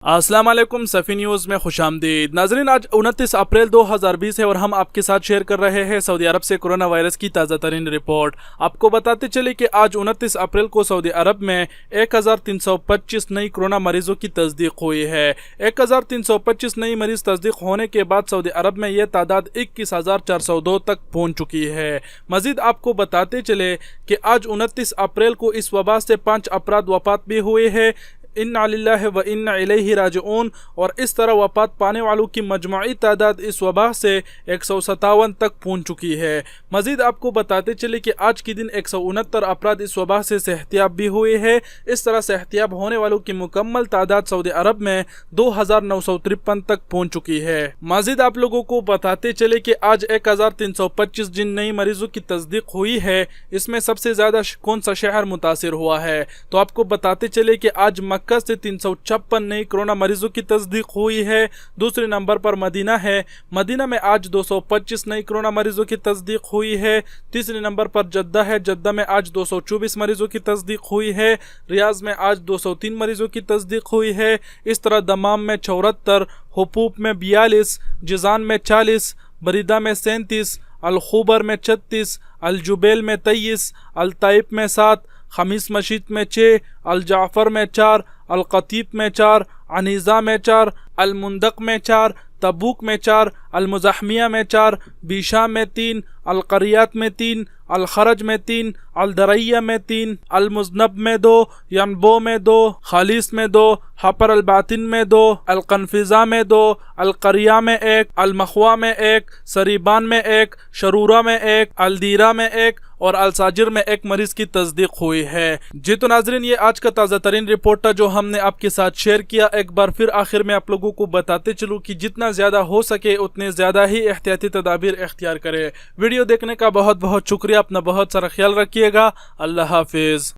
अस्सलाम वालेकुम सफ़ी न्यूज़ में खुश आमदीद। नाज़रीन, आज 29 अप्रैल 2020 है और हम आपके साथ शेयर कर रहे हैं सऊदी अरब से कोरोना वायरस की ताज़ा तरीन रिपोर्ट। आपको बताते चले कि आज 29 अप्रैल को सऊदी अरब में 1325 नई कोरोना मरीजों की तस्दीक हुई है। 1325 नई मरीज तस्दीक होने के बाद सऊदी अरब में यह तादाद 21,402 तक पहुँच चुकी है। मज़ीद आपको बताते चले कि आज 29 अप्रैल को इस वबा से 5 अफराद वफ़ात भी हुए हैं। इन्ना लिल्लाहि व इन्ना इलैहि राजिऊन। और इस तरह वफ़ात पाने वालों की मजमूई तादाद इस वबा से 157 तक पहुँच चुकी है। मज़ीद आपको बताते चले कि आज के दिन 169 अफराद इस वबा से सेहतियाब भी हुए हैं। इस तरह सेहतियाब होने वालों की मुकम्मल तादाद सऊदी अरब में 2,953 तक पहुँच चुकी है। मज़ीद आप लोगों को बताते चले कि आज 1,325 जिन नई मरीजों की तस्दीक हुई है, इसमें सबसे ज़्यादा कौन सा शहर मुतासिर हुआ है, तो आपको बताते चले कि आज मक्का से 356 नई कोरोना मरीजों की तस्दीक हुई है। दूसरे नंबर पर मदीना है। मदीना में आज 225 नई कोरोना मरीजों की तस्दीक हुई है। तीसरे नंबर पर जद्दा है। जद्दा में आज 224 मरीजों की तस्दीक हुई है। रियाज में आज 203 मरीजों की तस्दीक हुई है। इस तरह दमाम में 74, हुपूप में 42, जिजान में 40, बरीदा में 37, अल-खुबर में 36, अल-जुबैल में 23, अल-ताइफ में 7, खमीस मशीद में 6, अल-जाफ़र में 4, अल-क़तीब में 4, अनीज़ा में 4, अल-मुंदक में 4, तबूक में 4, अल-मुज़हमिया में 4, बीशा में 3, अल-क़रियात में 3, अल-खरज में 3, अल-दरैया में 3, अल-मुज़नब में 2, यनबो में 2, खालिस में 2, हपर अल-बातिन में 2, अल-कनफिज़ा में 2, अल-क़रिया में 1, अल-मखवा में 1, सरीबान में 1, शरूरा में 1, अल-दीरा में 1 और अल-साजिर में 1 मरीज की तस्दीक हुई है। जी तो नाजरीन, ये आज का ताज़ा तरीन रिपोर्ट था जो हमने आपके साथ शेयर किया। एक बार फिर आखिर में आप लोगों को बताते चलूँ कि जितना ज़्यादा हो सके उतने ज़्यादा ही एहतियाती तदाबीर इख्तियार करें। वीडियो देखने का बहुत बहुत शुक्रिया। अपना बहुत सारा ख्याल रखिएगा। अल्लाह हाफिज़।